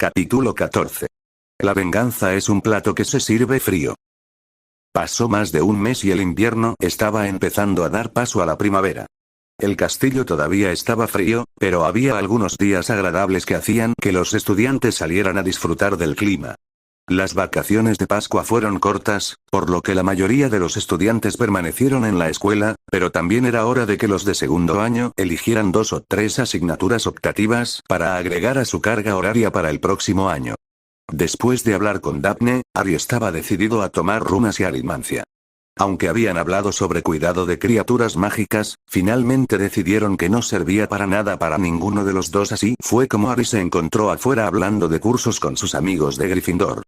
Capítulo 14. La venganza es un plato que se sirve frío. Pasó más de un mes y el invierno estaba empezando a dar paso a la primavera. El castillo todavía estaba frío, pero había algunos días agradables que hacían que los estudiantes salieran a disfrutar del clima. Las vacaciones de Pascua fueron cortas, por lo que la mayoría de los estudiantes permanecieron en la escuela, pero también era hora de que los de segundo año eligieran 2 o 3 asignaturas optativas para agregar a su carga horaria para el próximo año. Después de hablar con Daphne, Harry estaba decidido a tomar runas y aritmancia. Aunque habían hablado sobre cuidado de criaturas mágicas, finalmente decidieron que no servía para nada para ninguno de los dos. Así fue como Harry se encontró afuera hablando de cursos con sus amigos de Gryffindor.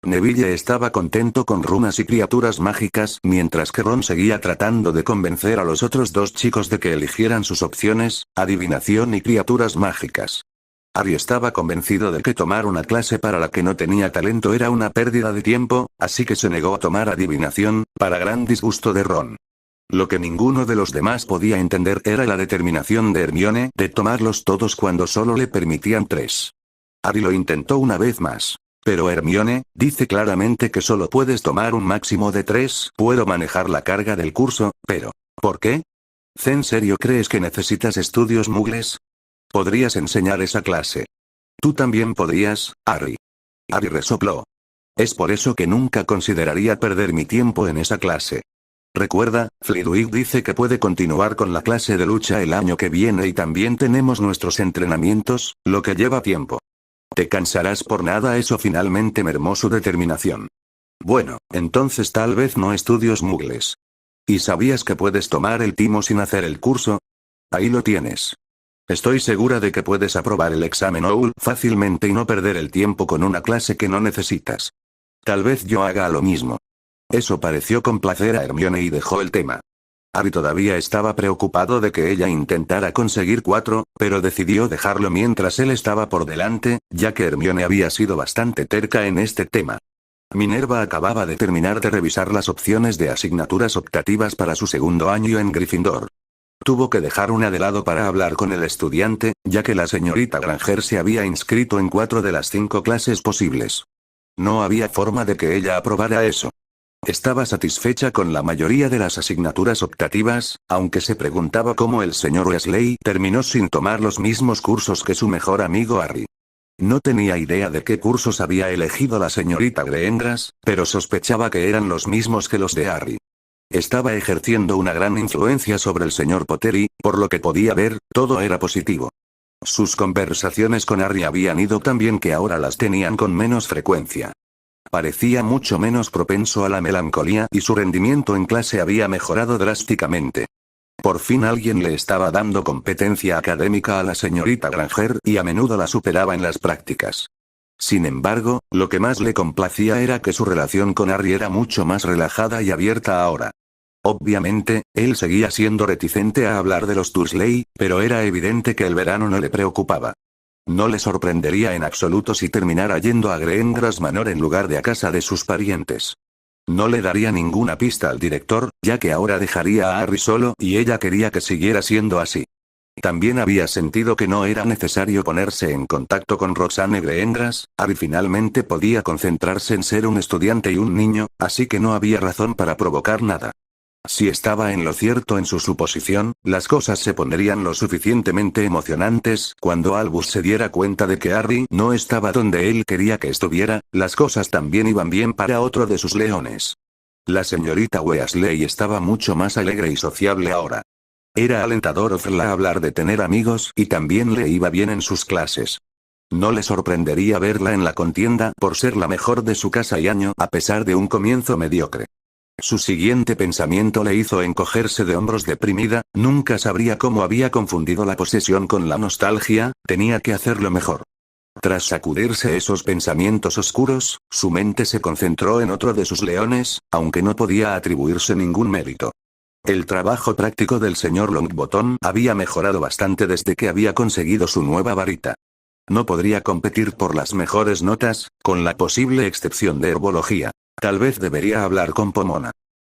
Neville estaba contento con runas y criaturas mágicas, mientras que Ron seguía tratando de convencer a los otros dos chicos de que eligieran sus opciones, adivinación y criaturas mágicas. Harry estaba convencido de que tomar una clase para la que no tenía talento era una pérdida de tiempo, así que se negó a tomar adivinación, para gran disgusto de Ron. Lo que ninguno de los demás podía entender era la determinación de Hermione de tomarlos todos cuando solo le permitían 3. Harry lo intentó una vez más. Pero Hermione dice claramente que solo puedes tomar un máximo de 3. Puedo manejar la carga del curso, pero ¿por qué? ¿En serio crees que necesitas estudios mugles? Podrías enseñar esa clase. Tú también podrías, Harry. Harry resopló. Es por eso que nunca consideraría perder mi tiempo en esa clase. Recuerda, Flitwick dice que puede continuar con la clase de lucha el año que viene y también tenemos nuestros entrenamientos, lo que lleva tiempo. Te cansarás por nada. Eso finalmente mermó su determinación. Bueno, entonces tal vez no estudios mugles. ¿Y sabías que puedes tomar el timo sin hacer el curso? Ahí lo tienes. Estoy segura de que puedes aprobar el examen OWL fácilmente y no perder el tiempo con una clase que no necesitas. Tal vez yo haga lo mismo. Eso pareció complacer a Hermione y dejó el tema. Harry todavía estaba preocupado de que ella intentara conseguir 4, pero decidió dejarlo mientras él estaba por delante, ya que Hermione había sido bastante terca en este tema. Minerva acababa de terminar de revisar las opciones de asignaturas optativas para su segundo año en Gryffindor. Tuvo que dejar una de lado para hablar con el estudiante, ya que la señorita Granger se había inscrito en 4 de las 5 clases posibles. No había forma de que ella aprobara eso. Estaba satisfecha con la mayoría de las asignaturas optativas, aunque se preguntaba cómo el señor Weasley terminó sin tomar los mismos cursos que su mejor amigo Harry. No tenía idea de qué cursos había elegido la señorita Granger, pero sospechaba que eran los mismos que los de Harry. Estaba ejerciendo una gran influencia sobre el señor Potter y, por lo que podía ver, todo era positivo. Sus conversaciones con Harry habían ido tan bien que ahora las tenían con menos frecuencia. Parecía mucho menos propenso a la melancolía y su rendimiento en clase había mejorado drásticamente. Por fin alguien le estaba dando competencia académica a la señorita Granger y a menudo la superaba en las prácticas. Sin embargo, lo que más le complacía era que su relación con Harry era mucho más relajada y abierta ahora. Obviamente, él seguía siendo reticente a hablar de los Dursley, pero era evidente que el verano no le preocupaba. No le sorprendería en absoluto si terminara yendo a Gringotts Manor en lugar de a casa de sus parientes. No le daría ninguna pista al director, ya que ahora dejaría a Harry solo y ella quería que siguiera siendo así. También había sentido que no era necesario ponerse en contacto con Roxane Gringotts. Harry finalmente podía concentrarse en ser un estudiante y un niño, así que no había razón para provocar nada. Si estaba en lo cierto en su suposición, las cosas se pondrían lo suficientemente emocionantes cuando Albus se diera cuenta de que Harry no estaba donde él quería que estuviera. Las cosas también iban bien para otro de sus leones. La señorita Weasley estaba mucho más alegre y sociable ahora. Era alentador oírla hablar de tener amigos y también le iba bien en sus clases. No le sorprendería verla en la contienda por ser la mejor de su casa y año a pesar de un comienzo mediocre. Su siguiente pensamiento le hizo encogerse de hombros deprimida. Nunca sabría cómo había confundido la posesión con la nostalgia, tenía que hacerlo mejor. Tras sacudirse esos pensamientos oscuros, su mente se concentró en otro de sus leones, aunque no podía atribuirse ningún mérito. El trabajo práctico del señor Longbottom había mejorado bastante desde que había conseguido su nueva varita. No podría competir por las mejores notas, con la posible excepción de herbología. Tal vez debería hablar con Pomona.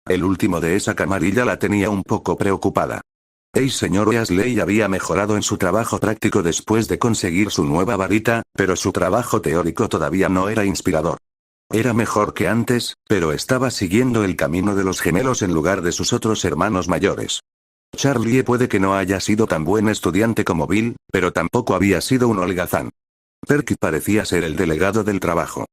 El último de esa camarilla la tenía un poco preocupada. El señor Weasley había mejorado en su trabajo práctico después de conseguir su nueva varita, pero su trabajo teórico todavía no era inspirador. Era mejor que antes, pero estaba siguiendo el camino de los gemelos en lugar de sus otros hermanos mayores. Charlie puede que no haya sido tan buen estudiante como Bill, pero tampoco había sido un holgazán. Perky parecía ser el delegado del trabajo.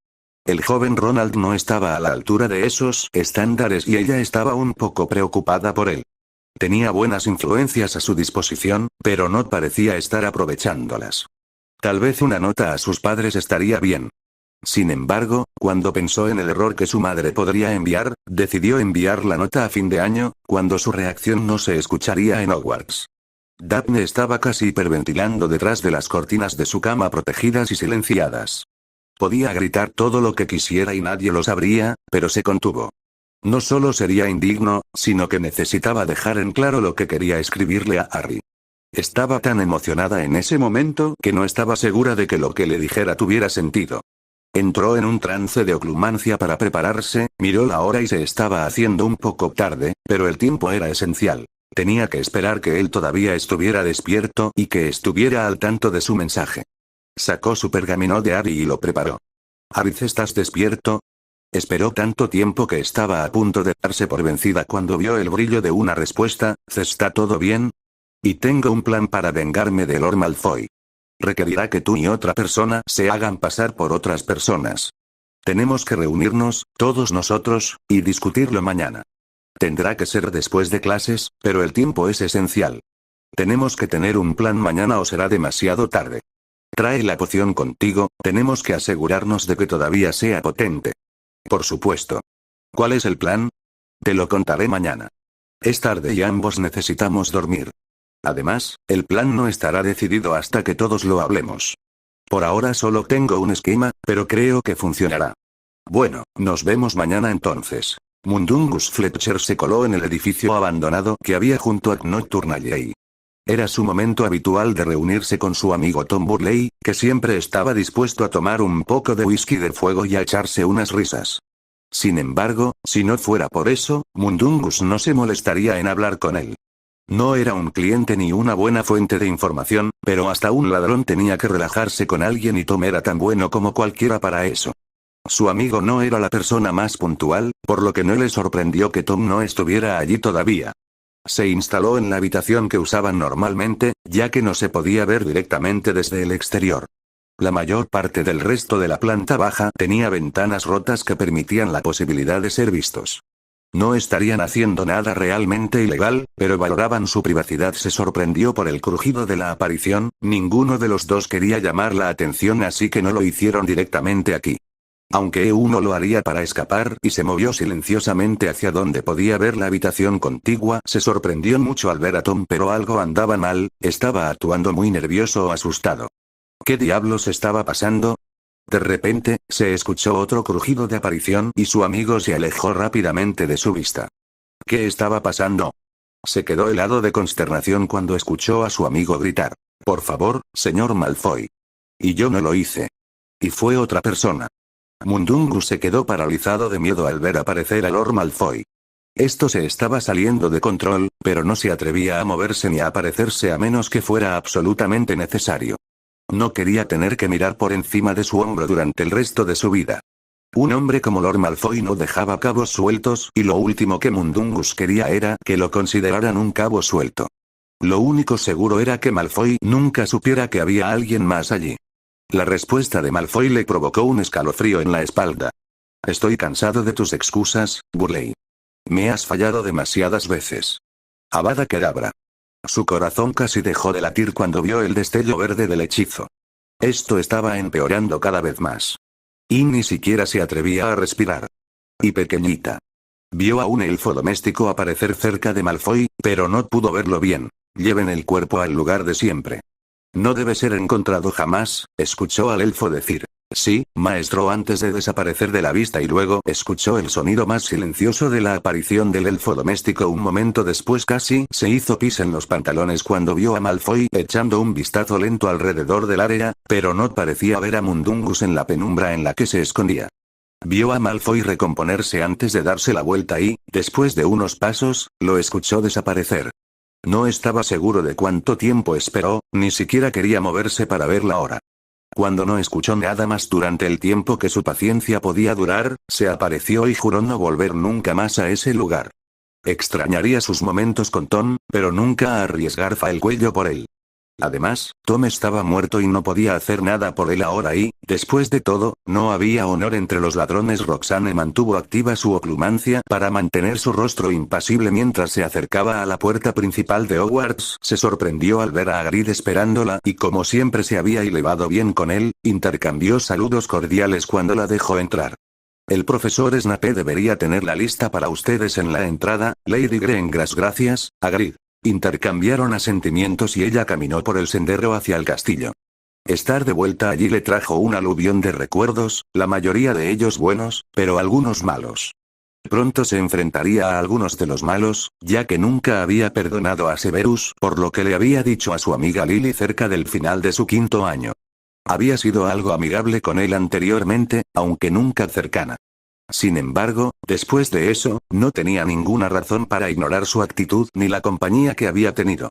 El joven Ronald no estaba a la altura de esos estándares y ella estaba un poco preocupada por él. Tenía buenas influencias a su disposición, pero no parecía estar aprovechándolas. Tal vez una nota a sus padres estaría bien. Sin embargo, cuando pensó en el error que su madre podría enviar, decidió enviar la nota a fin de año, cuando su reacción no se escucharía en Hogwarts. Daphne estaba casi hiperventilando detrás de las cortinas de su cama protegidas y silenciadas. Podía gritar todo lo que quisiera y nadie lo sabría, pero se contuvo. No solo sería indigno, sino que necesitaba dejar en claro lo que quería escribirle a Harry. Estaba tan emocionada en ese momento que no estaba segura de que lo que le dijera tuviera sentido. Entró en un trance de oclumancia para prepararse, miró la hora y se estaba haciendo un poco tarde, pero el tiempo era esencial. Tenía que esperar que él todavía estuviera despierto y que estuviera al tanto de su mensaje. Sacó su pergamino de Harry y lo preparó. «Harry, ¿estás despierto?» Esperó tanto tiempo que estaba a punto de darse por vencida cuando vio el brillo de una respuesta. «¿Está todo bien? Y tengo un plan para vengarme de Lord Malfoy. Requerirá que tú y otra persona se hagan pasar por otras personas. Tenemos que reunirnos, todos nosotros, y discutirlo mañana. Tendrá que ser después de clases, pero el tiempo es esencial. Tenemos que tener un plan mañana o será demasiado tarde. Trae la poción contigo, tenemos que asegurarnos de que todavía sea potente». «Por supuesto. ¿Cuál es el plan?» «Te lo contaré mañana. Es tarde y ambos necesitamos dormir. Además, el plan no estará decidido hasta que todos lo hablemos. Por ahora solo tengo un esquema, pero creo que funcionará. Bueno, nos vemos mañana entonces». Mundungus Fletcher se coló en el edificio abandonado que había junto a Nocturne Alley. Era su momento habitual de reunirse con su amigo Tom Burley, que siempre estaba dispuesto a tomar un poco de whisky de fuego y a echarse unas risas. Sin embargo, si no fuera por eso, Mundungus no se molestaría en hablar con él. No era un cliente ni una buena fuente de información, pero hasta un ladrón tenía que relajarse con alguien y Tom era tan bueno como cualquiera para eso. Su amigo no era la persona más puntual, por lo que no le sorprendió que Tom no estuviera allí todavía. Se instaló en la habitación que usaban normalmente, ya que no se podía ver directamente desde el exterior. La mayor parte del resto de la planta baja tenía ventanas rotas que permitían la posibilidad de ser vistos. No estarían haciendo nada realmente ilegal, pero valoraban su privacidad. Se sorprendió por el crujido de la aparición, ninguno de los dos quería llamar la atención así que no lo hicieron directamente aquí. Aunque uno lo haría para escapar y se movió silenciosamente hacia donde podía ver la habitación contigua, se sorprendió mucho al ver a Tom, pero algo andaba mal, estaba actuando muy nervioso o asustado. ¿Qué diablos estaba pasando? De repente, se escuchó otro crujido de aparición y su amigo se alejó rápidamente de su vista. ¿Qué estaba pasando? Se quedó helado de consternación cuando escuchó a su amigo gritar: «Por favor, señor Malfoy». «Y yo no lo hice». «Y fue otra persona». Mundungus se quedó paralizado de miedo al ver aparecer a Lord Malfoy. Esto se estaba saliendo de control, pero no se atrevía a moverse ni a aparecerse a menos que fuera absolutamente necesario. No quería tener que mirar por encima de su hombro durante el resto de su vida. Un hombre como Lord Malfoy no dejaba cabos sueltos y lo último que Mundungus quería era que lo consideraran un cabo suelto. Lo único seguro era que Malfoy nunca supiera que había alguien más allí. La respuesta de Malfoy le provocó un escalofrío en la espalda. «Estoy cansado de tus excusas, Burley. Me has fallado demasiadas veces. Avada Kedavra». Su corazón casi dejó de latir cuando vio el destello verde del hechizo. Esto estaba empeorando cada vez más. Y ni siquiera se atrevía a respirar. Y pequeñita. Vio a un elfo doméstico aparecer cerca de Malfoy, pero no pudo verlo bien. «Lleven el cuerpo al lugar de siempre. No debe ser encontrado jamás», escuchó al elfo decir. «Sí, maestro», antes de desaparecer de la vista y luego escuchó el sonido más silencioso de la aparición del elfo doméstico. Un momento después casi se hizo pis en los pantalones cuando vio a Malfoy echando un vistazo lento alrededor del área, pero no parecía ver a Mundungus en la penumbra en la que se escondía. Vio a Malfoy recomponerse antes de darse la vuelta y, después de unos pasos, lo escuchó desaparecer. No estaba seguro de cuánto tiempo esperó, ni siquiera quería moverse para ver la hora. Cuando no escuchó nada más durante el tiempo que su paciencia podía durar, se apareció y juró no volver nunca más a ese lugar. Extrañaría sus momentos con Tom, pero nunca arriesgar el cuello por él. Además, Tom estaba muerto y no podía hacer nada por él ahora y, después de todo, no había honor entre los ladrones. Roxanne mantuvo activa su oclumancia para mantener su rostro impasible mientras se acercaba a la puerta principal de Hogwarts. Se sorprendió al ver a Hagrid esperándola y como siempre se había llevado bien con él, intercambió saludos cordiales cuando la dejó entrar. El profesor Snape debería tener la lista para ustedes en la entrada, Lady Gringras. Gracias, Hagrid. Intercambiaron asentimientos y ella caminó por el sendero hacia el castillo. Estar de vuelta allí le trajo un aluvión de recuerdos, la mayoría de ellos buenos, pero algunos malos. Pronto se enfrentaría a algunos de los malos, ya que nunca había perdonado a Severus por lo que le había dicho a su amiga Lily cerca del final de su quinto año. Había sido algo amigable con él anteriormente, aunque nunca cercana. Sin embargo, después de eso, no tenía ninguna razón para ignorar su actitud ni la compañía que había tenido.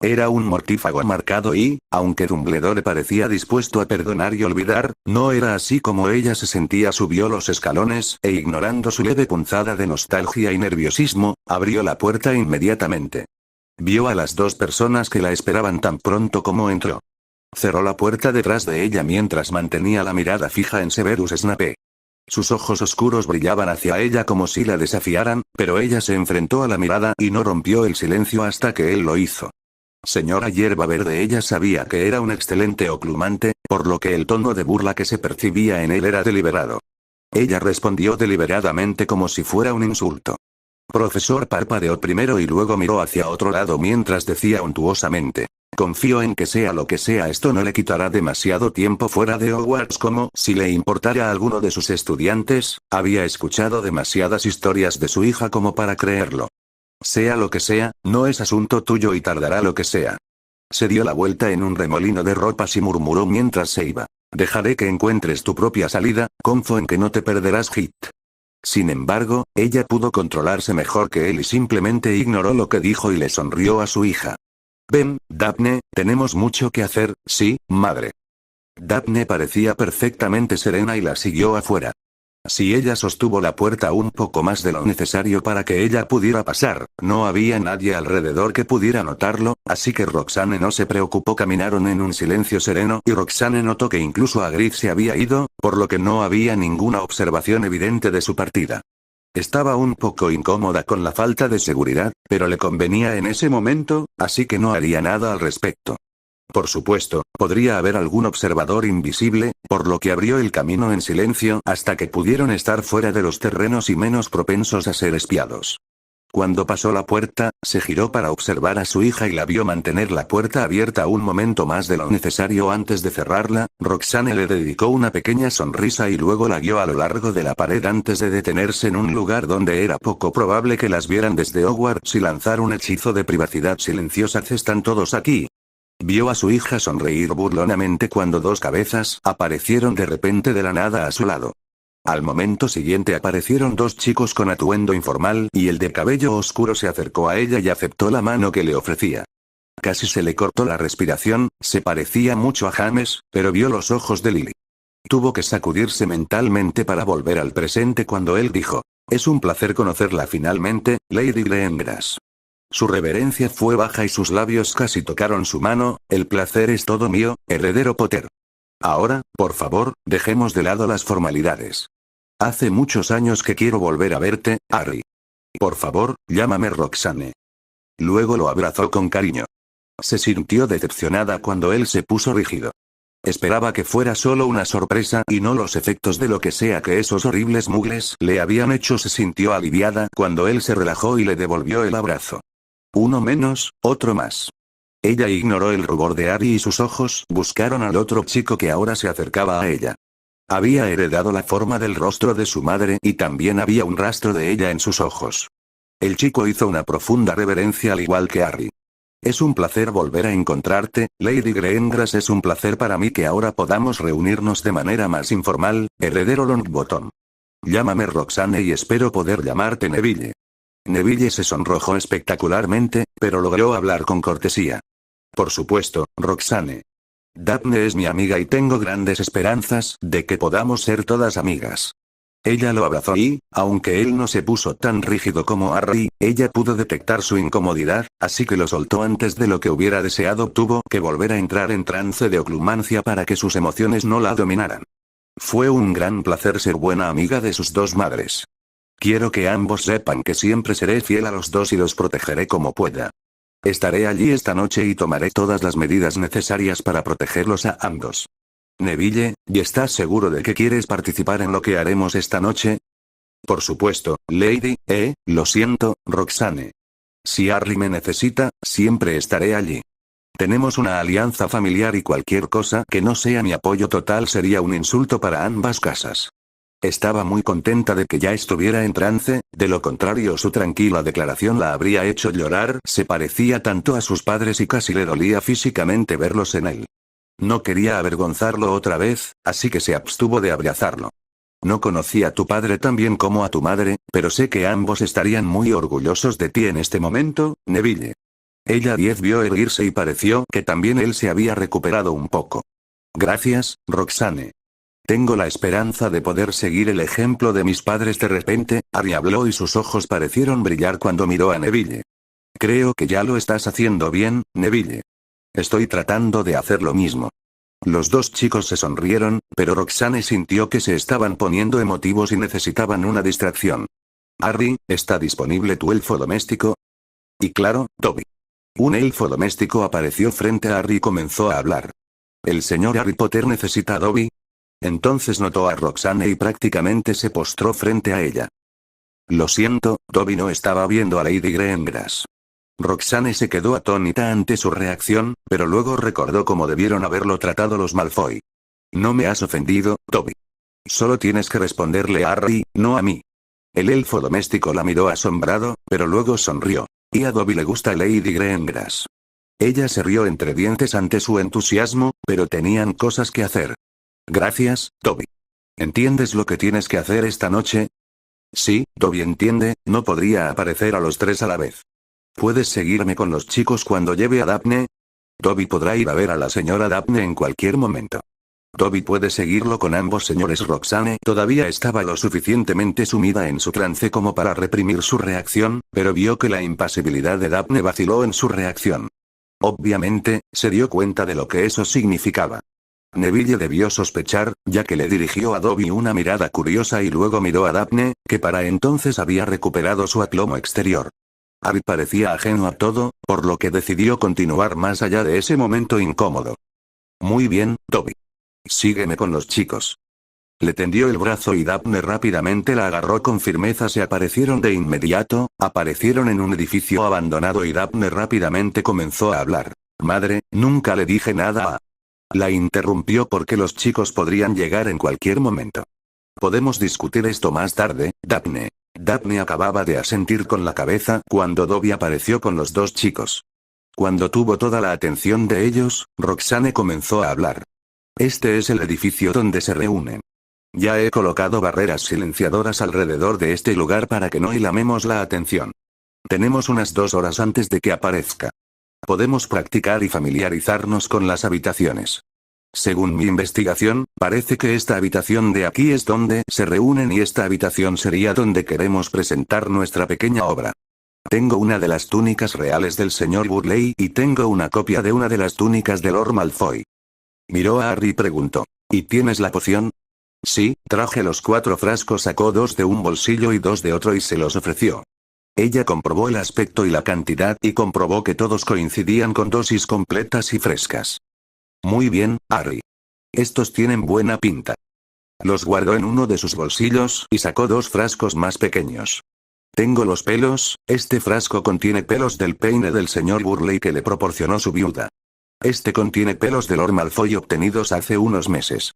Era un mortífago marcado y, aunque Dumbledore parecía dispuesto a perdonar y olvidar, no era así como ella se sentía. Subió los escalones e ignorando su leve punzada de nostalgia y nerviosismo, abrió la puerta inmediatamente. Vio a las dos personas que la esperaban tan pronto como entró. Cerró la puerta detrás de ella mientras mantenía la mirada fija en Severus Snape. Sus ojos oscuros brillaban hacia ella como si la desafiaran, pero ella se enfrentó a la mirada y no rompió el silencio hasta que él lo hizo. Señora Hierba Verde. Ella sabía que era un excelente oclumante, por lo que el tono de burla que se percibía en él era deliberado. Ella respondió deliberadamente como si fuera un insulto. Profesor parpadeó primero y luego miró hacia otro lado mientras decía untuosamente: confío en que sea lo que sea, esto no le quitará demasiado tiempo fuera de Hogwarts. Como si le importara a alguno de sus estudiantes, había escuchado demasiadas historias de su hija como para creerlo. Sea lo que sea, no es asunto tuyo y tardará lo que sea. Se dio la vuelta en un remolino de ropas y murmuró mientras se iba: dejaré que encuentres tu propia salida, confío en que no te perderás hit. Sin embargo, ella pudo controlarse mejor que él y simplemente ignoró lo que dijo y le sonrió a su hija. Ven, Daphne, tenemos mucho que hacer. Sí, madre. Daphne parecía perfectamente serena y la siguió afuera. Si ella sostuvo la puerta un poco más de lo necesario para que ella pudiera pasar, no había nadie alrededor que pudiera notarlo, así que Roxanne no se preocupó. Caminaron en un silencio sereno y Roxanne notó que incluso Hagrid se había ido, por lo que no había ninguna observación evidente de su partida. Estaba un poco incómoda con la falta de seguridad, pero le convenía en ese momento, así que no haría nada al respecto. Por supuesto, podría haber algún observador invisible, por lo que abrió el camino en silencio hasta que pudieron estar fuera de los terrenos y menos propensos a ser espiados. Cuando pasó la puerta, se giró para observar a su hija y la vio mantener la puerta abierta un momento más de lo necesario antes de cerrarla. Roxanne le dedicó una pequeña sonrisa y luego la guió a lo largo de la pared antes de detenerse en un lugar donde era poco probable que las vieran desde Hogwarts y lanzar un hechizo de privacidad silenciosa. ¿Están todos aquí? Vio a su hija sonreír burlonamente cuando dos cabezas aparecieron de repente de la nada a su lado. Al momento siguiente aparecieron dos chicos con atuendo informal y el de cabello oscuro se acercó a ella y aceptó la mano que le ofrecía. Casi se le cortó la respiración, se parecía mucho a James, pero vio los ojos de Lily. Tuvo que sacudirse mentalmente para volver al presente cuando él dijo: es un placer conocerla finalmente, Lady Gringras. Su reverencia fue baja y sus labios casi tocaron su mano. El placer es todo mío, heredero Potter. Ahora, por favor, dejemos de lado las formalidades. Hace muchos años que quiero volver a verte, Harry. Por favor, llámame Roxanne. Luego lo abrazó con cariño. Se sintió decepcionada cuando él se puso rígido. Esperaba que fuera solo una sorpresa y no los efectos de lo que sea que esos horribles mugles le habían hecho. Se sintió aliviada cuando él se relajó y le devolvió el abrazo. Uno menos, otro más. Ella ignoró el rubor de Harry y sus ojos buscaron al otro chico que ahora se acercaba a ella. Había heredado la forma del rostro de su madre y también había un rastro de ella en sus ojos. El chico hizo una profunda reverencia al igual que Harry. Es un placer volver a encontrarte, Lady Gringras. Es un placer para mí que ahora podamos reunirnos de manera más informal, heredero Longbottom. Llámame Roxanne y espero poder llamarte Neville. Neville se sonrojó espectacularmente, pero logró hablar con cortesía. Por supuesto, Roxane. Daphne es mi amiga y tengo grandes esperanzas de que podamos ser todas amigas. Ella lo abrazó y, aunque él no se puso tan rígido como Harry, ella pudo detectar su incomodidad, así que lo soltó antes de lo que hubiera deseado. Tuvo que volver a entrar en trance de oclumancia para que sus emociones no la dominaran. Fue un gran placer ser buena amiga de sus dos madres. Quiero que ambos sepan que siempre seré fiel a los dos y los protegeré como pueda. Estaré allí esta noche y tomaré todas las medidas necesarias para protegerlos a ambos. Neville, ¿y estás seguro de que quieres participar en lo que haremos esta noche? Por supuesto, Lady, lo siento, Roxane. Si Harry me necesita, siempre estaré allí. Tenemos una alianza familiar y cualquier cosa que no sea mi apoyo total sería un insulto para ambas casas. Estaba muy contenta de que ya estuviera en trance, de lo contrario su tranquila declaración la habría hecho llorar. Se parecía tanto a sus padres y casi le dolía físicamente verlos en él. No quería avergonzarlo otra vez, así que se abstuvo de abrazarlo. No conocí a tu padre tan bien como a tu madre, pero sé que ambos estarían muy orgullosos de ti en este momento, Neville. Ella vio erguirse y pareció que también él se había recuperado un poco. Gracias, Roxane. Tengo la esperanza de poder seguir el ejemplo de mis padres. De repente, Harry habló y sus ojos parecieron brillar cuando miró a Neville. Creo que ya lo estás haciendo bien, Neville. Estoy tratando de hacer lo mismo. Los dos chicos se sonrieron, pero Roxane sintió que se estaban poniendo emotivos y necesitaban una distracción. Harry, ¿está disponible tu elfo doméstico? Y claro, Dobby. Un elfo doméstico apareció frente a Harry y comenzó a hablar. ¿El señor Harry Potter necesita a Dobby? Entonces notó a Roxane y prácticamente se postró frente a ella. Lo siento, Dobby no estaba viendo a Lady Grengrass. Roxane se quedó atónita ante su reacción, pero luego recordó cómo debieron haberlo tratado los Malfoy. No me has ofendido, Dobby. Solo tienes que responderle a Harry, no a mí. El elfo doméstico la miró asombrado, pero luego sonrió. Y a Dobby le gusta Lady Grengrass. Ella se rió entre dientes ante su entusiasmo, pero tenían cosas que hacer. Gracias, Dobby. ¿Entiendes lo que tienes que hacer esta noche? Sí, Dobby entiende, no podría aparecer a los tres a la vez. ¿Puedes seguirme con los chicos cuando lleve a Daphne? Dobby podrá ir a ver a la señora Daphne en cualquier momento. Dobby puede seguirlo con ambos señores. Roxane todavía estaba lo suficientemente sumida en su trance como para reprimir su reacción, pero vio que la impasibilidad de Daphne vaciló en su reacción. Obviamente, se dio cuenta de lo que eso significaba. Neville debió sospechar, ya que le dirigió a Dobby una mirada curiosa y luego miró a Daphne, que para entonces había recuperado su aplomo exterior. Harry parecía ajeno a todo, por lo que decidió continuar más allá de ese momento incómodo. Muy bien, Dobby. Sígueme con los chicos. Le tendió el brazo y Daphne rápidamente la agarró con firmeza. Se aparecieron de inmediato, aparecieron en un edificio abandonado y Daphne rápidamente comenzó a hablar. Madre, nunca le dije nada a... La interrumpió porque los chicos podrían llegar en cualquier momento. Podemos discutir esto más tarde, Daphne. Daphne acababa de asentir con la cabeza cuando Dobby apareció con los dos chicos. Cuando tuvo toda la atención de ellos, Roxane comenzó a hablar. Este es el edificio donde se reúnen. Ya he colocado barreras silenciadoras alrededor de este lugar para que no llamemos la atención. Tenemos unas 2 horas antes de que aparezca. Podemos practicar y familiarizarnos con las habitaciones. Según mi investigación, parece que esta habitación de aquí es donde se reúnen y esta habitación sería donde queremos presentar nuestra pequeña obra. Tengo una de las túnicas reales del señor Burley y tengo una copia de una de las túnicas de Lord Malfoy. Miró a Harry y preguntó, ¿y tienes la poción? Sí, traje los 4 frascos. Sacó 2 de un bolsillo y 2 de otro y se los ofreció. Ella comprobó el aspecto y la cantidad y comprobó que todos coincidían con dosis completas y frescas. Muy bien, Harry. Estos tienen buena pinta. Los guardó en uno de sus bolsillos y sacó 2 frascos más pequeños. Tengo los pelos, este frasco contiene pelos del peine del señor Burley que le proporcionó su viuda. Este contiene pelos de Lord Malfoy obtenidos hace unos meses.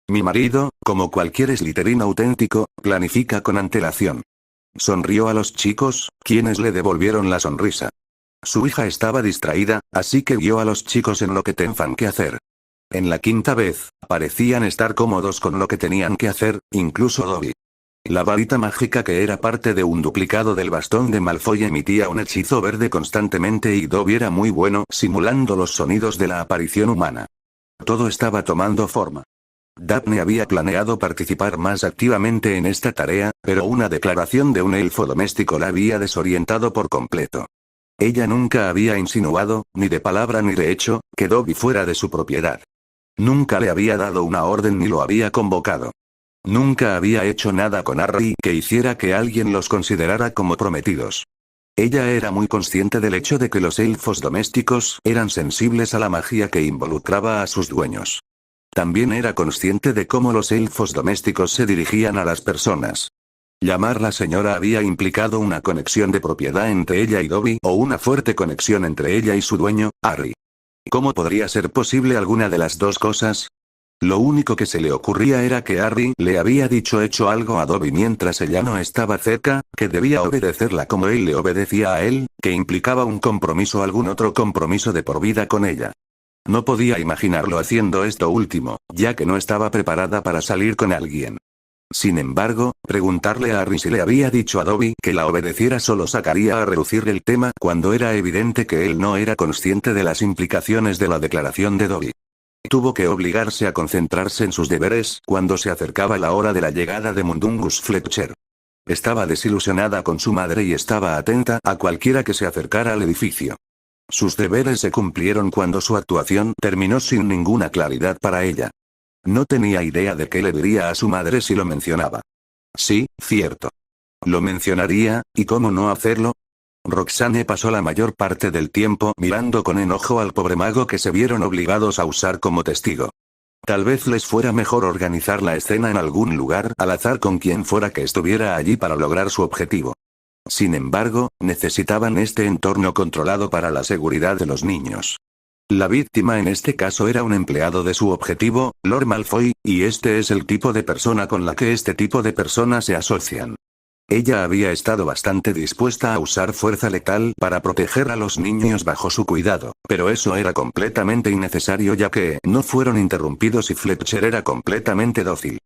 Mi marido, como cualquier Slytherin auténtico, planifica con antelación. Sonrió a los chicos, quienes le devolvieron la sonrisa. Su hija estaba distraída, así que vio a los chicos en lo que tenían que hacer. En la 5ª vez, parecían estar cómodos con lo que tenían que hacer, incluso Dobby. La varita mágica que era parte de un duplicado del bastón de Malfoy emitía un hechizo verde constantemente y Dobby era muy bueno simulando los sonidos de la aparición humana. Todo estaba tomando forma. Daphne había planeado participar más activamente en esta tarea, pero una declaración de un elfo doméstico la había desorientado por completo. Ella nunca había insinuado, ni de palabra ni de hecho, que Dobby fuera de su propiedad. Nunca le había dado una orden ni lo había convocado. Nunca había hecho nada con Harry que hiciera que alguien los considerara como prometidos. Ella era muy consciente del hecho de que los elfos domésticos eran sensibles a la magia que involucraba a sus dueños. También era consciente de cómo los elfos domésticos se dirigían a las personas. Llamarla señora había implicado una conexión de propiedad entre ella y Dobby o una fuerte conexión entre ella y su dueño, Harry. ¿Cómo podría ser posible alguna de las dos cosas? Lo único que se le ocurría era que Harry le había hecho algo a Dobby mientras ella no estaba cerca, que debía obedecerla como él le obedecía a él, que implicaba un compromiso o algún otro compromiso de por vida con ella. No podía imaginarlo haciendo esto último, ya que no estaba preparada para salir con alguien. Sin embargo, preguntarle a Harry si le había dicho a Dobby que la obedeciera solo sacaría a relucir el tema cuando era evidente que él no era consciente de las implicaciones de la declaración de Dobby. Tuvo que obligarse a concentrarse en sus deberes cuando se acercaba la hora de la llegada de Mundungus Fletcher. Estaba desilusionada con su madre y estaba atenta a cualquiera que se acercara al edificio. Sus deberes se cumplieron cuando su actuación terminó sin ninguna claridad para ella. No tenía idea de qué le diría a su madre si lo mencionaba. Sí, cierto. Lo mencionaría, ¿y cómo no hacerlo? Roxane pasó la mayor parte del tiempo mirando con enojo al pobre mago que se vieron obligados a usar como testigo. Tal vez les fuera mejor organizar la escena en algún lugar al azar con quien fuera que estuviera allí para lograr su objetivo. Sin embargo, necesitaban este entorno controlado para la seguridad de los niños. La víctima en este caso era un empleado de su objetivo, Lord Malfoy, y este es el tipo de persona con la que este tipo de personas se asocian. Ella había estado bastante dispuesta a usar fuerza letal para proteger a los niños bajo su cuidado, pero eso era completamente innecesario ya que no fueron interrumpidos y Fletcher era completamente dócil.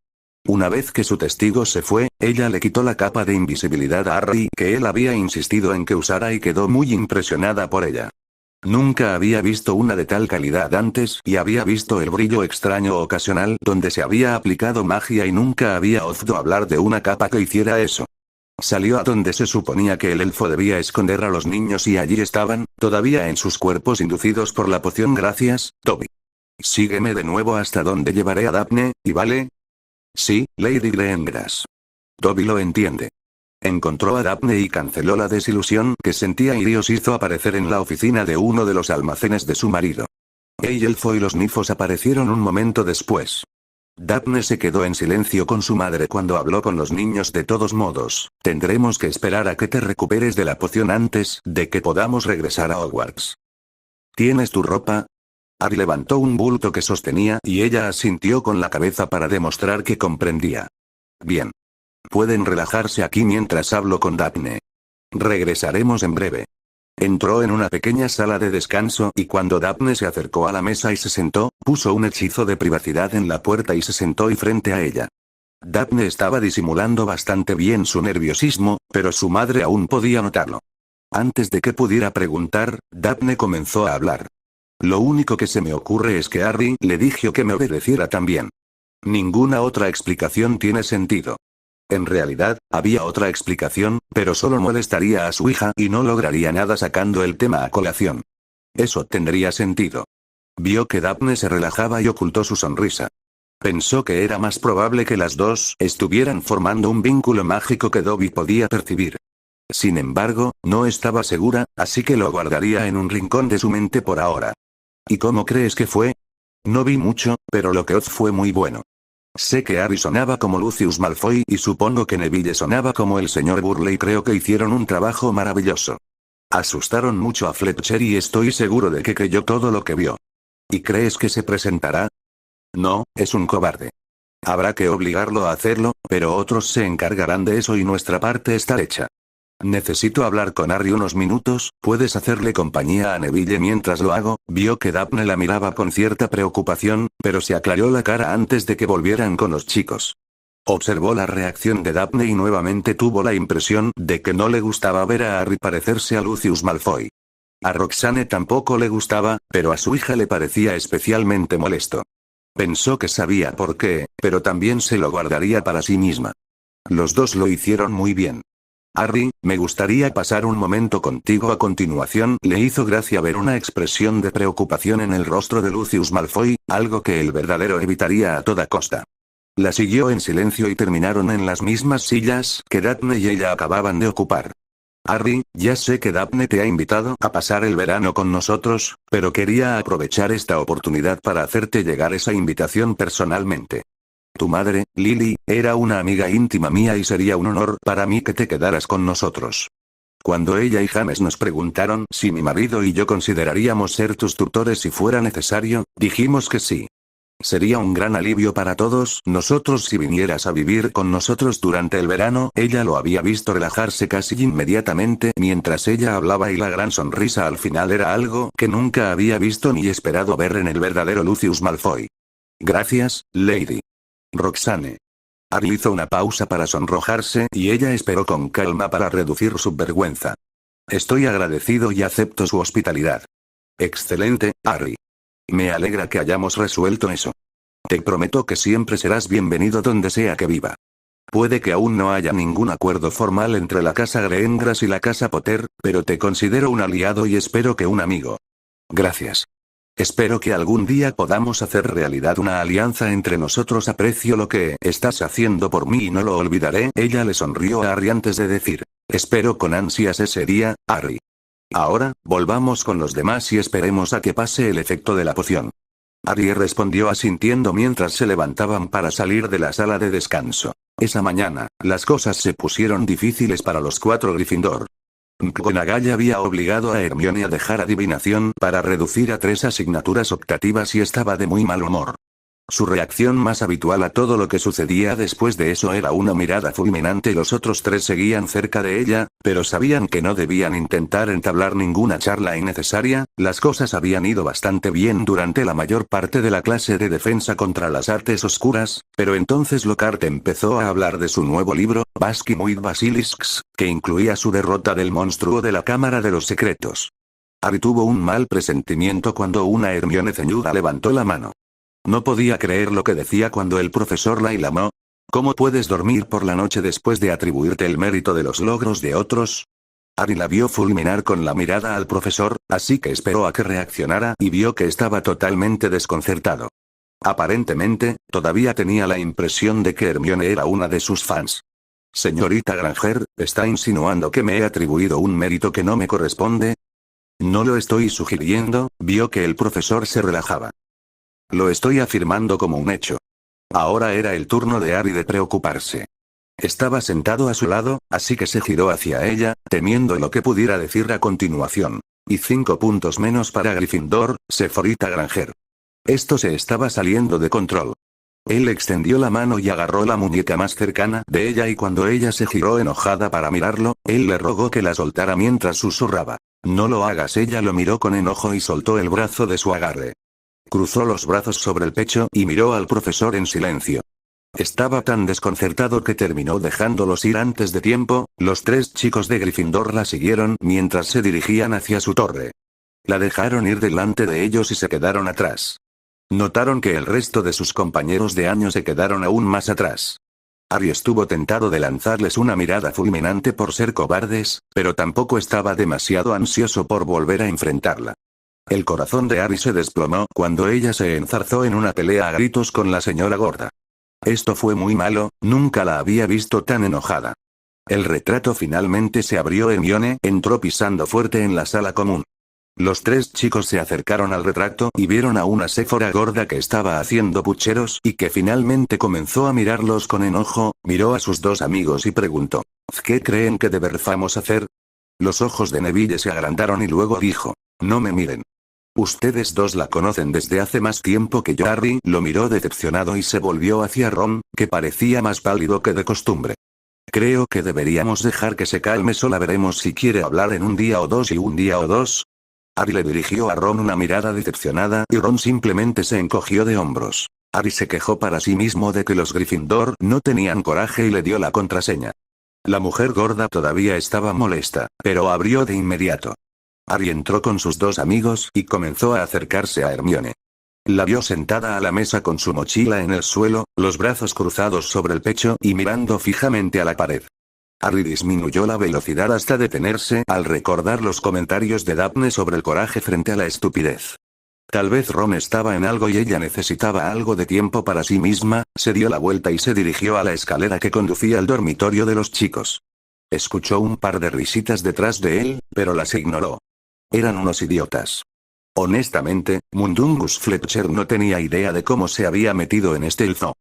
Una vez que su testigo se fue, ella le quitó la capa de invisibilidad a Harry que él había insistido en que usara y quedó muy impresionada por ella. Nunca había visto una de tal calidad antes y había visto el brillo extraño ocasional donde se había aplicado magia y nunca había oído hablar de una capa que hiciera eso. Salió a donde se suponía que el elfo debía esconder a los niños y allí estaban, todavía en sus cuerpos inducidos por la poción. Gracias, Dobby. Sígueme de nuevo hasta donde llevaré a Daphne, ¿y vale? Sí, Lady Greengrass. Dobby lo entiende. Encontró a Daphne y canceló la desilusión que sentía y Dios hizo aparecer en la oficina de uno de los almacenes de su marido. El elfo y los nifos aparecieron un momento después. Daphne se quedó en silencio con su madre cuando habló con los niños. De todos modos, tendremos que esperar a que te recuperes de la poción antes de que podamos regresar a Hogwarts. ¿Tienes tu ropa? Harry levantó un bulto que sostenía y ella asintió con la cabeza para demostrar que comprendía. Bien. Pueden relajarse aquí mientras hablo con Daphne. Regresaremos en breve. Entró en una pequeña sala de descanso y cuando Daphne se acercó a la mesa y se sentó, puso un hechizo de privacidad en la puerta y se sentó y frente a ella. Daphne estaba disimulando bastante bien su nerviosismo, pero su madre aún podía notarlo. Antes de que pudiera preguntar, Daphne comenzó a hablar. Lo único que se me ocurre es que Harry le dijo que me obedeciera también. Ninguna otra explicación tiene sentido. En realidad, había otra explicación, pero solo molestaría a su hija y no lograría nada sacando el tema a colación. Eso tendría sentido. Vio que Daphne se relajaba y ocultó su sonrisa. Pensó que era más probable que las dos estuvieran formando un vínculo mágico que Dobby podía percibir. Sin embargo, no estaba segura, así que lo guardaría en un rincón de su mente por ahora. ¿Y cómo crees que fue? No vi mucho, pero lo que Oz fue muy bueno. Sé que Harry sonaba como Lucius Malfoy y supongo que Neville sonaba como el señor Burley. Creo que hicieron un trabajo maravilloso. Asustaron mucho a Fletcher y estoy seguro de que creyó todo lo que vio. ¿Y crees que se presentará? No, es un cobarde. Habrá que obligarlo a hacerlo, pero otros se encargarán de eso y nuestra parte está hecha. Necesito hablar con Harry unos minutos. ¿Puedes hacerle compañía a Neville mientras lo hago? Vio que Daphne la miraba con cierta preocupación, pero se aclaró la cara antes de que volvieran con los chicos. Observó la reacción de Daphne y nuevamente tuvo la impresión de que no le gustaba ver a Harry parecerse a Lucius Malfoy. A Roxane tampoco le gustaba, pero a su hija le parecía especialmente molesto. Pensó que sabía por qué, pero también se lo guardaría para sí misma. Los dos lo hicieron muy bien. Harry, me gustaría pasar un momento contigo a continuación. Le hizo gracia ver una expresión de preocupación en el rostro de Lucius Malfoy, algo que el verdadero evitaría a toda costa. La siguió en silencio y terminaron en las mismas sillas que Daphne y ella acababan de ocupar. Harry, ya sé que Daphne te ha invitado a pasar el verano con nosotros, pero quería aprovechar esta oportunidad para hacerte llegar esa invitación personalmente. Tu madre, Lily, era una amiga íntima mía y sería un honor para mí que te quedaras con nosotros. Cuando ella y James nos preguntaron si mi marido y yo consideraríamos ser tus tutores si fuera necesario, dijimos que sí. Sería un gran alivio para todos nosotros si vinieras a vivir con nosotros durante el verano. Ella lo había visto relajarse casi inmediatamente mientras ella hablaba y la gran sonrisa al final era algo que nunca había visto ni esperado ver en el verdadero Lucius Malfoy. Gracias, Lady Roxane. Harry hizo una pausa para sonrojarse y ella esperó con calma para reducir su vergüenza. Estoy agradecido y acepto su hospitalidad. Excelente, Harry. Me alegra que hayamos resuelto eso. Te prometo que siempre serás bienvenido donde sea que viva. Puede que aún no haya ningún acuerdo formal entre la casa Greengrass y la casa Potter, pero te considero un aliado y espero que un amigo. Gracias. Espero que algún día podamos hacer realidad una alianza entre nosotros. Aprecio lo que estás haciendo por mí y no lo olvidaré. Ella le sonrió a Harry antes de decir, espero con ansias ese día, Harry. Ahora, volvamos con los demás y esperemos a que pase el efecto de la poción. Harry respondió asintiendo mientras se levantaban para salir de la sala de descanso. Esa mañana, las cosas se pusieron difíciles para los 4 Gryffindor. McGonagall había obligado a Hermione a dejar adivinación para reducir a 3 asignaturas optativas y estaba de muy mal humor. Su reacción más habitual a todo lo que sucedía después de eso era una mirada fulminante. Los otros 3 seguían cerca de ella, pero sabían que no debían intentar entablar ninguna charla innecesaria. Las cosas habían ido bastante bien durante la mayor parte de la clase de defensa contra las artes oscuras, pero entonces Lockhart empezó a hablar de su nuevo libro, Basking with Basilisks, que incluía su derrota del monstruo de la Cámara de los Secretos. Harry tuvo un mal presentimiento cuando una Hermione ceñuda levantó la mano. No podía creer lo que decía cuando el profesor la llamó. ¿Cómo puedes dormir por la noche después de atribuirte el mérito de los logros de otros? Harry la vio fulminar con la mirada al profesor, así que esperó a que reaccionara y vio que estaba totalmente desconcertado. Aparentemente, todavía tenía la impresión de que Hermione era una de sus fans. Señorita Granger, ¿está insinuando que me he atribuido un mérito que no me corresponde? No lo estoy sugiriendo. Vio que el profesor se relajaba. Lo estoy afirmando como un hecho. Ahora era el turno de Harry de preocuparse. Estaba sentado a su lado, así que se giró hacia ella, temiendo lo que pudiera decir a continuación. Y 5 puntos menos para Gryffindor, Señorita Granger. Esto se estaba saliendo de control. Él extendió la mano y agarró la muñeca más cercana de ella y cuando ella se giró enojada para mirarlo, él le rogó que la soltara mientras susurraba. No lo hagas. Ella lo miró con enojo y soltó el brazo de su agarre. Cruzó los brazos sobre el pecho y miró al profesor en silencio. Estaba tan desconcertado que terminó dejándolos ir antes de tiempo. Los 3 chicos de Gryffindor la siguieron mientras se dirigían hacia su torre. La dejaron ir delante de ellos y se quedaron atrás. Notaron que el resto de sus compañeros de año se quedaron aún más atrás. Harry estuvo tentado de lanzarles una mirada fulminante por ser cobardes, pero tampoco estaba demasiado ansioso por volver a enfrentarla. El corazón de Harry se desplomó cuando ella se enzarzó en una pelea a gritos con la señora gorda. Esto fue muy malo, nunca la había visto tan enojada. El retrato finalmente se abrió. Hermione entró pisando fuerte en la sala común. Los 3 chicos se acercaron al retrato y vieron a una Séfora gorda que estaba haciendo pucheros y que finalmente comenzó a mirarlos con enojo. Miró a sus 2 amigos y preguntó, ¿qué creen que deberíamos hacer? Los ojos de Neville se agrandaron y luego dijo, no me miren. Ustedes 2 la conocen desde hace más tiempo que yo. Harry lo miró decepcionado y se volvió hacia Ron, que parecía más pálido que de costumbre. Creo que deberíamos dejar que se calme. Sola veremos si quiere hablar en un día o 2 y un día o 2. Harry le dirigió a Ron una mirada decepcionada y Ron simplemente se encogió de hombros. Harry se quejó para sí mismo de que los Gryffindor no tenían coraje y le dio la contraseña. La mujer gorda todavía estaba molesta, pero abrió de inmediato. Harry entró con sus dos amigos y comenzó a acercarse a Hermione. La vio sentada a la mesa con su mochila en el suelo, los brazos cruzados sobre el pecho y mirando fijamente a la pared. Harry disminuyó la velocidad hasta detenerse al recordar los comentarios de Daphne sobre el coraje frente a la estupidez. Tal vez Ron estaba en algo y ella necesitaba algo de tiempo para sí misma. Se dio la vuelta y se dirigió a la escalera que conducía al dormitorio de los chicos. Escuchó un par de risitas detrás de él, pero las ignoró. Eran unos idiotas. Honestamente, Mundungus Fletcher no tenía idea de cómo se había metido en este zoo.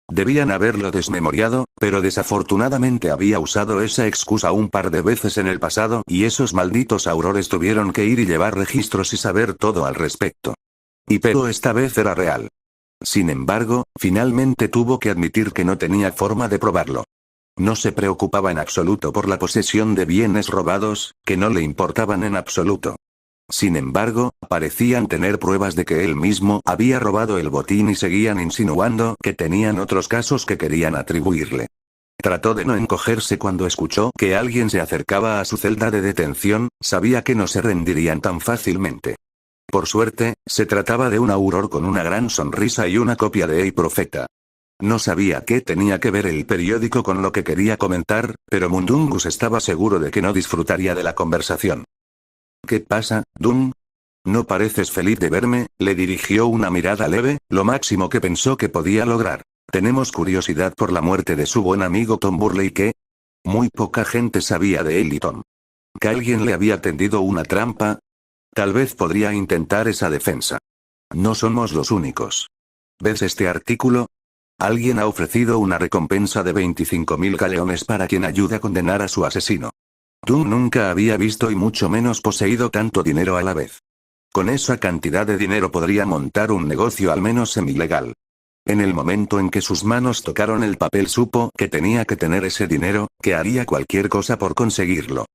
Debían haberlo desmemoriado, pero desafortunadamente había usado esa excusa un par de veces en el pasado y esos malditos aurores tuvieron que ir y llevar registros y saber todo al respecto. Pero esta vez era real. Sin embargo, finalmente tuvo que admitir que no tenía forma de probarlo. No se preocupaba en absoluto por la posesión de bienes robados, que no le importaban en absoluto. Sin embargo, parecían tener pruebas de que él mismo había robado el botín y seguían insinuando que tenían otros casos que querían atribuirle. Trató de no encogerse cuando escuchó que alguien se acercaba a su celda de detención, sabía que no se rendirían tan fácilmente. Por suerte, se trataba de un auror con una gran sonrisa y una copia de El Profeta. No sabía qué tenía que ver el periódico con lo que quería comentar, pero Mundungus estaba seguro de que no disfrutaría de la conversación. ¿Qué pasa, Dun? ¿No pareces feliz de verme? Le dirigió una mirada leve, lo máximo que pensó que podía lograr. Tenemos curiosidad por la muerte de su buen amigo Tom Burley que... Muy poca gente sabía de él y Tom. ¿Que alguien le había tendido una trampa? Tal vez podría intentar esa defensa. No somos los únicos. ¿Ves este artículo? Alguien ha ofrecido una recompensa de 25.000 galeones para quien ayude a condenar a su asesino. Dun nunca había visto y mucho menos poseído tanto dinero a la vez. Con esa cantidad de dinero podría montar un negocio al menos semilegal. En el momento en que sus manos tocaron el papel supo que tenía que tener ese dinero, que haría cualquier cosa por conseguirlo.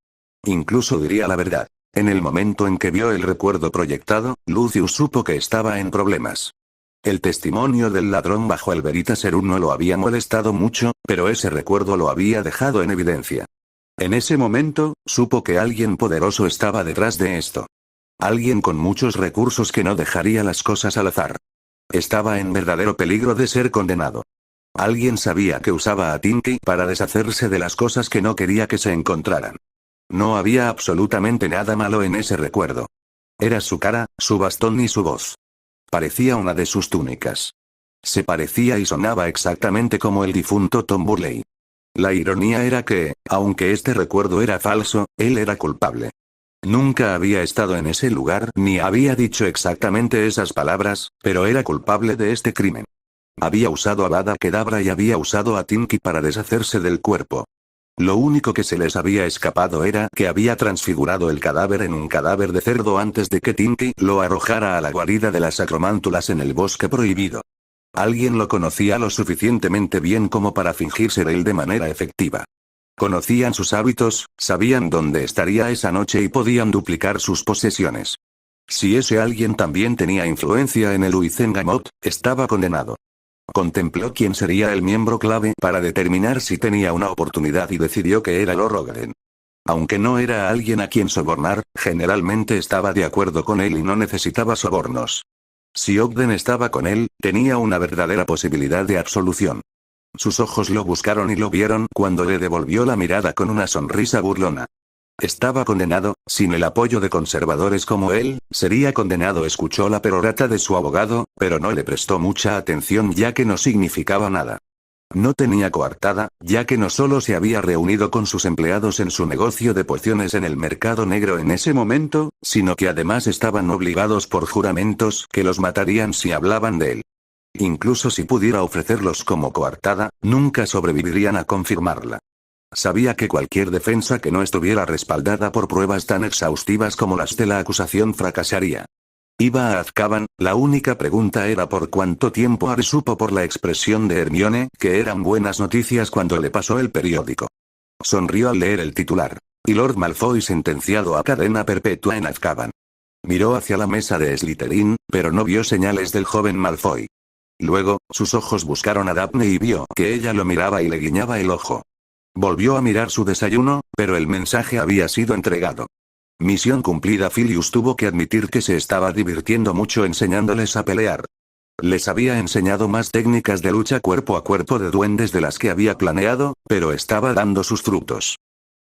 Incluso diría la verdad. En el momento en que vio el recuerdo proyectado, Lucius supo que estaba en problemas. El testimonio del ladrón bajo el Veritaserum no lo había molestado mucho, pero ese recuerdo lo había dejado en evidencia. En ese momento, supo que alguien poderoso estaba detrás de esto. Alguien con muchos recursos que no dejaría las cosas al azar. Estaba en verdadero peligro de ser condenado. Alguien sabía que usaba a Tinky para deshacerse de las cosas que no quería que se encontraran. No había absolutamente nada malo en ese recuerdo. Era su cara, su bastón y su voz. Parecía una de sus túnicas. Se parecía y sonaba exactamente como el difunto Tom Burley. La ironía era que, aunque este recuerdo era falso, él era culpable. Nunca había estado en ese lugar ni había dicho exactamente esas palabras, pero era culpable de este crimen. Había usado a Avada Kedavra y había usado a Tinky para deshacerse del cuerpo. Lo único que se les había escapado era que había transfigurado el cadáver en un cadáver de cerdo antes de que Tinky lo arrojara a la guarida de las acromántulas en el bosque prohibido. Alguien lo conocía lo suficientemente bien como para fingir ser él de manera efectiva. Conocían sus hábitos, sabían dónde estaría esa noche y podían duplicar sus posesiones. Si ese alguien también tenía influencia en el Uizengamot, estaba condenado. Contempló quién sería el miembro clave para determinar si tenía una oportunidad y decidió que era Lord Ogden. Aunque no era alguien a quien sobornar, generalmente estaba de acuerdo con él y no necesitaba sobornos. Si Ogden estaba con él, tenía una verdadera posibilidad de absolución. Sus ojos lo buscaron y lo vieron cuando le devolvió la mirada con una sonrisa burlona. Estaba condenado, sin el apoyo de conservadores como él, sería condenado. Escuchó la perorata de su abogado, pero no le prestó mucha atención ya que no significaba nada. No tenía coartada, ya que no solo se había reunido con sus empleados en su negocio de pociones en el mercado negro en ese momento, sino que además estaban obligados por juramentos que los matarían si hablaban de él. Incluso si pudiera ofrecerlos como coartada, nunca sobrevivirían a confirmarla. Sabía que cualquier defensa que no estuviera respaldada por pruebas tan exhaustivas como las de la acusación fracasaría. Iba a Azkaban, la única pregunta era por cuánto tiempo. Harry supo por la expresión de Hermione que eran buenas noticias cuando le pasó el periódico. Sonrió al leer el titular. Y Lord Malfoy sentenciado a cadena perpetua en Azkaban. Miró hacia la mesa de Slytherin, pero no vio señales del joven Malfoy. Luego, sus ojos buscaron a Daphne y vio que ella lo miraba y le guiñaba el ojo. Volvió a mirar su desayuno, pero el mensaje había sido entregado. Misión cumplida. Philius tuvo que admitir que se estaba divirtiendo mucho enseñándoles a pelear. Les había enseñado más técnicas de lucha cuerpo a cuerpo de duendes de las que había planeado, pero estaba dando sus frutos.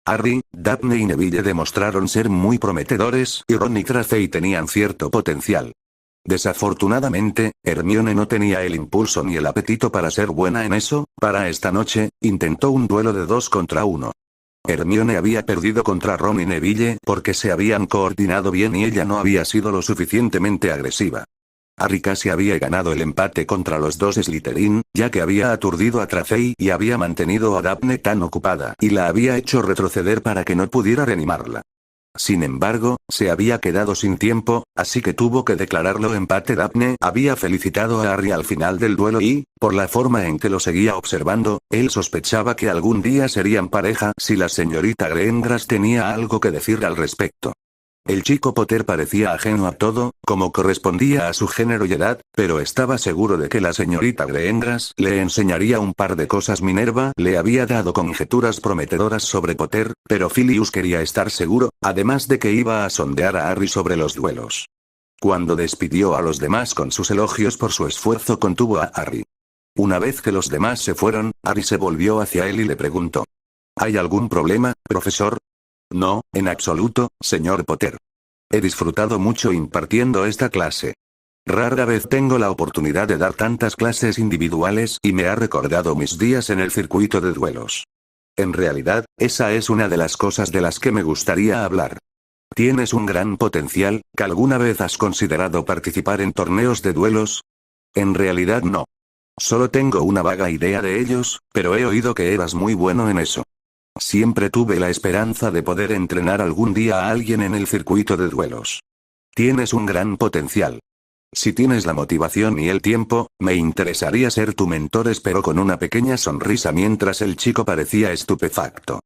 Harry, Daphne y Neville demostraron ser muy prometedores, y Ron y Tracey tenían cierto potencial. Desafortunadamente, Hermione no tenía el impulso ni el apetito para ser buena en eso. Para esta noche, intentó un duelo de 2 contra 1. Hermione había perdido contra Ron y Neville porque se habían coordinado bien y ella no había sido lo suficientemente agresiva. Harry casi había ganado el empate contra los dos Slytherin, ya que había aturdido a Tracey y había mantenido a Daphne tan ocupada y la había hecho retroceder para que no pudiera reanimarla. Sin embargo, se había quedado sin tiempo, así que tuvo que declararlo empate. Daphne había felicitado a Harry al final del duelo y, por la forma en que lo seguía observando, él sospechaba que algún día serían pareja si la señorita Greengrass tenía algo que decir al respecto. El chico Potter parecía ajeno a todo, como correspondía a su género y edad, pero estaba seguro de que la señorita Greengrass le enseñaría un par de cosas. Minerva le había dado conjeturas prometedoras sobre Potter, pero Philius quería estar seguro, además de que iba a sondear a Harry sobre los duelos. Cuando despidió a los demás con sus elogios por su esfuerzo, contuvo a Harry. Una vez que los demás se fueron, Harry se volvió hacia él y le preguntó: ¿Hay algún problema, profesor? No, en absoluto, señor Potter. He disfrutado mucho impartiendo esta clase. Rara vez tengo la oportunidad de dar tantas clases individuales y me ha recordado mis días en el circuito de duelos. En realidad, esa es una de las cosas de las que me gustaría hablar. Tienes un gran potencial. ¿Alguna vez has considerado participar en torneos de duelos? En realidad no. Solo tengo una vaga idea de ellos, pero he oído que eras muy bueno en eso. Siempre tuve la esperanza de poder entrenar algún día a alguien en el circuito de duelos. Tienes un gran potencial. Si tienes la motivación y el tiempo, me interesaría ser tu mentor. Esperó con una pequeña sonrisa mientras el chico parecía estupefacto.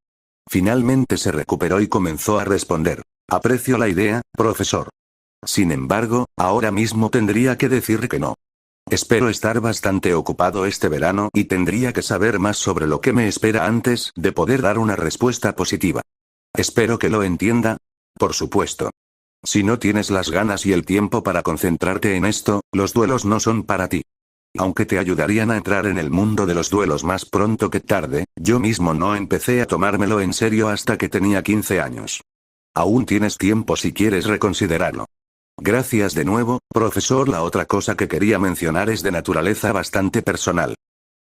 Finalmente se recuperó y comenzó a responder: aprecio la idea, profesor. Sin embargo, ahora mismo tendría que decir que no. Espero estar bastante ocupado este verano y tendría que saber más sobre lo que me espera antes de poder dar una respuesta positiva. Espero que lo entienda. Por supuesto. Si no tienes las ganas y el tiempo para concentrarte en esto, los duelos no son para ti. Aunque te ayudarían a entrar en el mundo de los duelos más pronto que tarde, yo mismo no empecé a tomármelo en serio hasta que tenía 15 años. Aún tienes tiempo si quieres reconsiderarlo. Gracias de nuevo, profesor. La otra cosa que quería mencionar es de naturaleza bastante personal.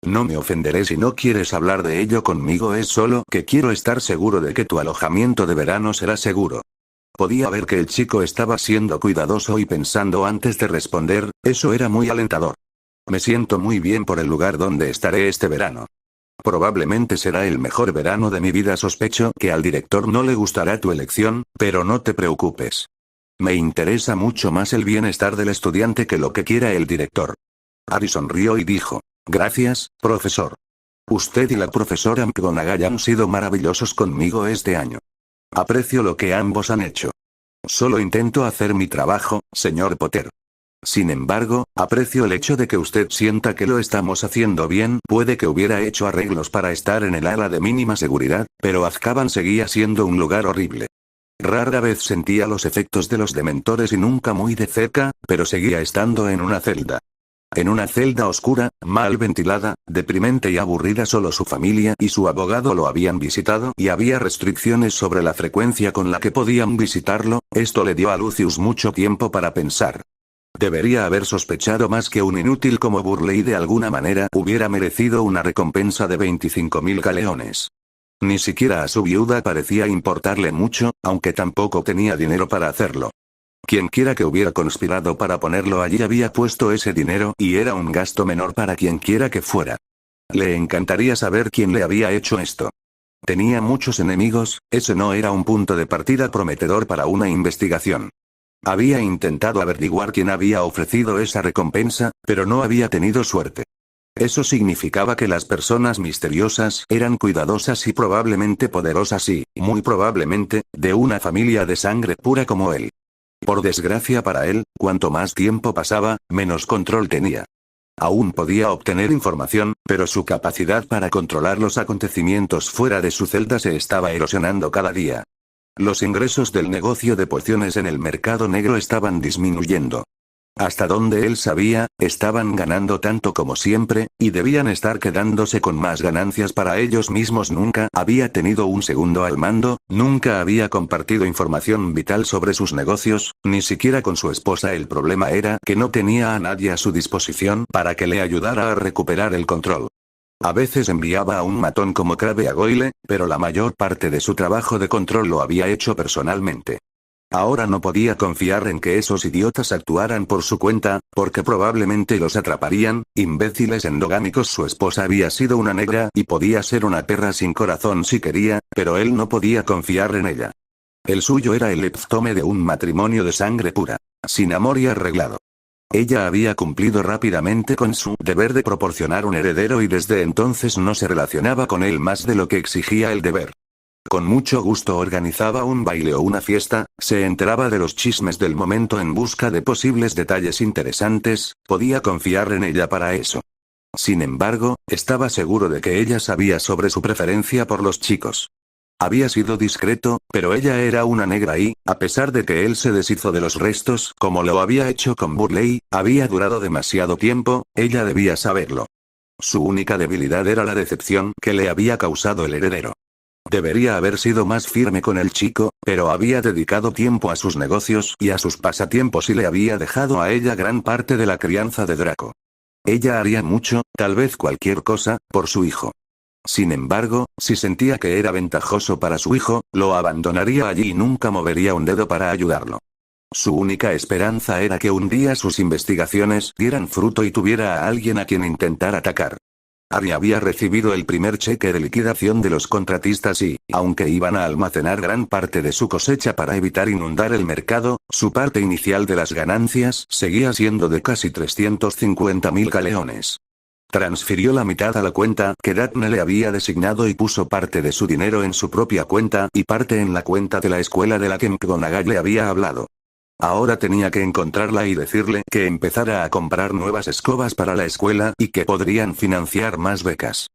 No me ofenderé si no quieres hablar de ello conmigo, es solo que quiero estar seguro de que tu alojamiento de verano será seguro. Podía ver que el chico estaba siendo cuidadoso y pensando antes de responder. Eso era muy alentador. Me siento muy bien por el lugar donde estaré este verano. Probablemente será el mejor verano de mi vida. Sospecho que al director no le gustará tu elección, pero no te preocupes. Me interesa mucho más el bienestar del estudiante que lo que quiera el director. Harry sonrió y dijo: gracias, profesor. Usted y la profesora McGonagall han sido maravillosos conmigo este año. Aprecio lo que ambos han hecho. Solo intento hacer mi trabajo, señor Potter. Sin embargo, aprecio el hecho de que usted sienta que lo estamos haciendo bien. Puede que hubiera hecho arreglos para estar en el ala de mínima seguridad, pero Azkaban seguía siendo un lugar horrible. Rara vez sentía los efectos de los dementores y nunca muy de cerca, pero seguía estando en una celda. En una celda oscura, mal ventilada, deprimente y aburrida. Solo su familia y su abogado lo habían visitado y había restricciones sobre la frecuencia con la que podían visitarlo. Esto le dio a Lucius mucho tiempo para pensar. Debería haber sospechado más que un inútil como Burley de alguna manera hubiera merecido una recompensa de 25.000 galeones. Ni siquiera a su viuda parecía importarle mucho, aunque tampoco tenía dinero para hacerlo. Quienquiera que hubiera conspirado para ponerlo allí había puesto ese dinero y era un gasto menor para quienquiera que fuera. Le encantaría saber quién le había hecho esto. Tenía muchos enemigos. Ese no era un punto de partida prometedor para una investigación. Había intentado averiguar quién había ofrecido esa recompensa, pero no había tenido suerte. Eso significaba que las personas misteriosas eran cuidadosas y probablemente poderosas y, muy probablemente, de una familia de sangre pura como él. Por desgracia para él, cuanto más tiempo pasaba, menos control tenía. Aún podía obtener información, pero su capacidad para controlar los acontecimientos fuera de su celda se estaba erosionando cada día. Los ingresos del negocio de pociones en el mercado negro estaban disminuyendo. Hasta donde él sabía, estaban ganando tanto como siempre, y debían estar quedándose con más ganancias para ellos mismos. Nunca había tenido un segundo al mando, nunca había compartido información vital sobre sus negocios, ni siquiera con su esposa. El problema era que no tenía a nadie a su disposición para que le ayudara a recuperar el control. A veces enviaba a un matón como Crabbe a Goyle, pero la mayor parte de su trabajo de control lo había hecho personalmente. Ahora no podía confiar en que esos idiotas actuaran por su cuenta, porque probablemente los atraparían, imbéciles endogámicos. Su esposa había sido una negra y podía ser una perra sin corazón si quería, pero él no podía confiar en ella. El suyo era el epítome de un matrimonio de sangre pura, sin amor y arreglado. Ella había cumplido rápidamente con su deber de proporcionar un heredero y desde entonces no se relacionaba con él más de lo que exigía el deber. Con mucho gusto organizaba un baile o una fiesta, se enteraba de los chismes del momento en busca de posibles detalles interesantes, podía confiar en ella para eso. Sin embargo, estaba seguro de que ella sabía sobre su preferencia por los chicos. Había sido discreto, pero ella era una negra y, a pesar de que él se deshizo de los restos como lo había hecho con Burley, había durado demasiado tiempo, ella debía saberlo. Su única debilidad era la decepción que le había causado el heredero. Debería haber sido más firme con el chico, pero había dedicado tiempo a sus negocios y a sus pasatiempos y le había dejado a ella gran parte de la crianza de Draco. Ella haría mucho, tal vez cualquier cosa, por su hijo. Sin embargo, si sentía que era ventajoso para su hijo, lo abandonaría allí y nunca movería un dedo para ayudarlo. Su única esperanza era que un día sus investigaciones dieran fruto y tuviera a alguien a quien intentar atacar. Ari había recibido el primer cheque de liquidación de los contratistas y, aunque iban a almacenar gran parte de su cosecha para evitar inundar el mercado, su parte inicial de las ganancias seguía siendo de casi 350.000 galeones. Transfirió la mitad a la cuenta que Daphne le había designado y puso parte de su dinero en su propia cuenta y parte en la cuenta de la escuela de la que McGonagall le había hablado. Ahora tenía que encontrarla y decirle que empezara a comprar nuevas escobas para la escuela y que podrían financiar más becas.